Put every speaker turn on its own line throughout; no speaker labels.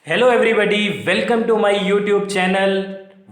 Hello everybody, welcome to my YouTube channel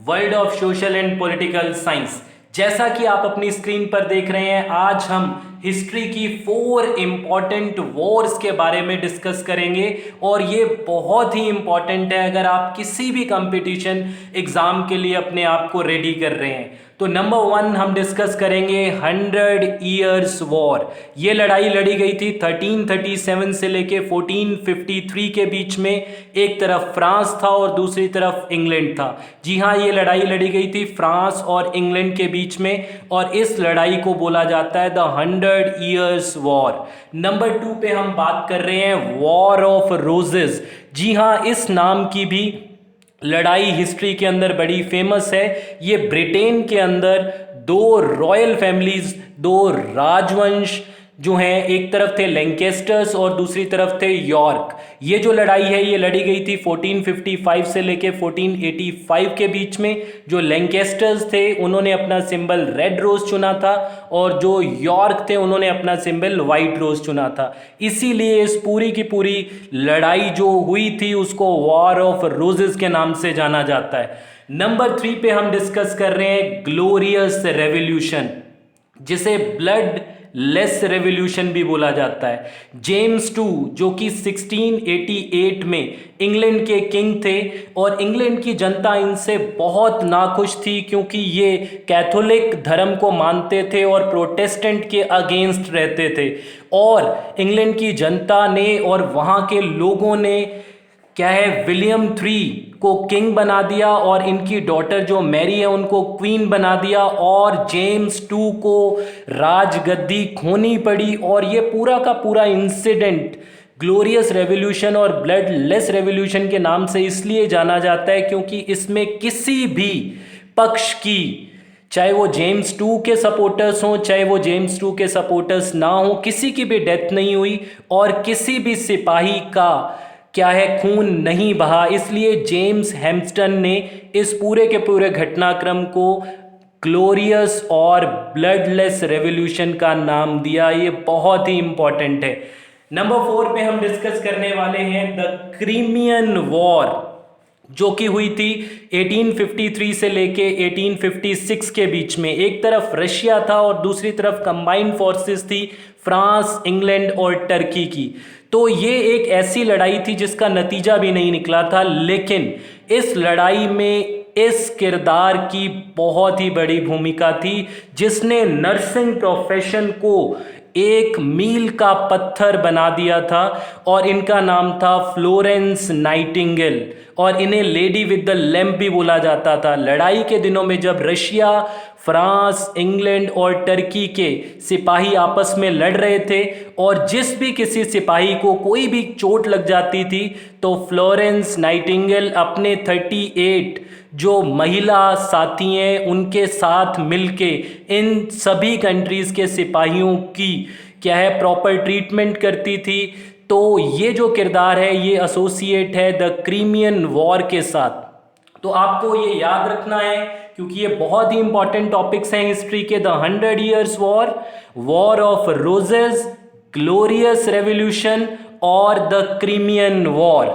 world of social and political science. जैसा कि आप अपनी screen पर देख रहे हैं, आज हम हिस्ट्री की 4 इंपॉर्टेंट वॉर्स के बारे में डिस्कस करेंगे और ये बहुत ही इंपॉर्टेंट है अगर आप किसी भी कंपटीशन एग्जाम के लिए अपने आप को रेडी कर रहे हैं। तो नंबर 1 हम डिस्कस करेंगे 100 ईयर्स वॉर। ये लड़ाई लड़ी गई थी 1337 से लेके 1453 के बीच में। एक तरफ फ्रांस था और दूसरी तरफ इंग्लैंड था। जी हाँ, ये लड़ाई लड़ी गई थी फ्रांस और इंग्लैंड के बीच में और इस लड़ाई को बोला जाता है द 100 ईयर्स वॉर। नंबर 2 पे हम बात कर रहे हैं वॉर ऑफ रोजेस। जी हाँ, इस नाम की भी लड़ाई हिस्ट्री के अंदर बड़ी फेमस है। ये ब्रिटेन के अंदर 2 रॉयल फैमिलीज, 2 राजवंश जो हैं, एक तरफ थे लैंकेस्टर्स और दूसरी तरफ थे यॉर्क। ये जो लड़ाई है ये लड़ी गई थी 1455 से लेके 1485 के बीच में। जो लैंकेस्टर्स थे उन्होंने अपना सिंबल रेड रोज चुना था और जो यॉर्क थे उन्होंने अपना सिंबल वाइट रोज चुना था। इसीलिए इस पूरी की पूरी लड़ाई जो हुई थी उसको वॉर ऑफ रोजेस के नाम से जाना जाता है। नंबर 3 पे हम डिस्कस कर रहे हैं ग्लोरियस रेवोल्यूशन, जिसे ब्लड लेस रेवोल्यूशन भी बोला जाता है। जेम्स टू जो कि 1688 में इंग्लैंड के किंग थे और इंग्लैंड की जनता इनसे बहुत नाखुश थी क्योंकि ये कैथोलिक धर्म को मानते थे और प्रोटेस्टेंट के अगेंस्ट रहते थे। और इंग्लैंड की जनता ने और वहाँ के लोगों ने क्या है विलियम 3 को किंग बना दिया और इनकी डॉटर जो मैरी है उनको क्वीन बना दिया और जेम्स 2 को राजगद्दी खोनी पड़ी। और ये पूरा का पूरा इंसिडेंट ग्लोरियस रेवोल्यूशन और ब्लड लेस रेवोल्यूशन के नाम से इसलिए जाना जाता है क्योंकि इसमें किसी भी पक्ष की, चाहे वो जेम्स 2 के सपोर्टर्स हों चाहे वो जेम्स 2 के सपोर्टर्स ना हो, किसी की भी डेथ नहीं हुई और किसी भी सिपाही का क्या है खून नहीं बहा। इसलिए जेम्स हेम्पस्टन ने इस पूरे के पूरे घटनाक्रम को ग्लोरियस और ब्लडलेस रेवोल्यूशन का नाम दिया। ये बहुत ही इंपॉर्टेंट है। नंबर 4 पे हम डिस्कस करने वाले हैं द क्रीमियन वॉर, जो कि हुई थी 1853 से लेके 1856 के बीच में। एक तरफ रशिया था और दूसरी तरफ कंबाइंड फोर्सेस थी फ्रांस, इंग्लैंड और टर्की की। तो ये एक ऐसी लड़ाई थी जिसका नतीजा भी नहीं निकला था, लेकिन इस लड़ाई में इस किरदार की बहुत ही बड़ी भूमिका थी जिसने नर्सिंग प्रोफेशन को एक मील का पत्थर बना दिया था और इनका नाम था फ्लोरेंस नाइटिंगेल और इन्हें लेडी विद द लैम्प भी बोला जाता था। लड़ाई के दिनों में जब रशिया, फ्रांस, इंग्लैंड और टर्की के सिपाही आपस में लड़ रहे थे और जिस भी किसी सिपाही को कोई भी चोट लग जाती थी तो फ्लोरेंस नाइटिंगेल अपने 38 जो महिला साथी हैं उनके साथ मिलके इन सभी कंट्रीज़ के सिपाहियों की क्या है प्रॉपर ट्रीटमेंट करती थी। तो ये जो किरदार है ये एसोसिएट है द क्रीमियन वॉर के साथ। तो आपको ये याद रखना है क्योंकि ये बहुत ही इंपॉर्टेंट टॉपिक्स हैं हिस्ट्री के। The 100 years war, war of roses, glorious revolution और द क्रीमियन वॉर।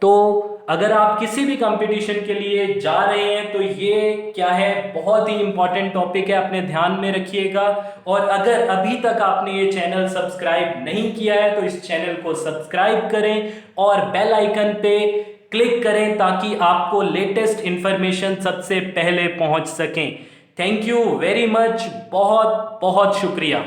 तो अगर आप किसी भी कंपटीशन के लिए जा रहे हैं तो ये क्या है बहुत ही इंपॉर्टेंट टॉपिक है, अपने ध्यान में रखिएगा। और अगर अभी तक आपने ये चैनल सब्सक्राइब नहीं किया है तो इस चैनल को सब्सक्राइब करें और बेल आइकन पे क्लिक करें ताकि आपको लेटेस्ट इंफॉर्मेशन सबसे पहले पहुंच सकें। थैंक यू वेरी मच, बहुत बहुत शुक्रिया।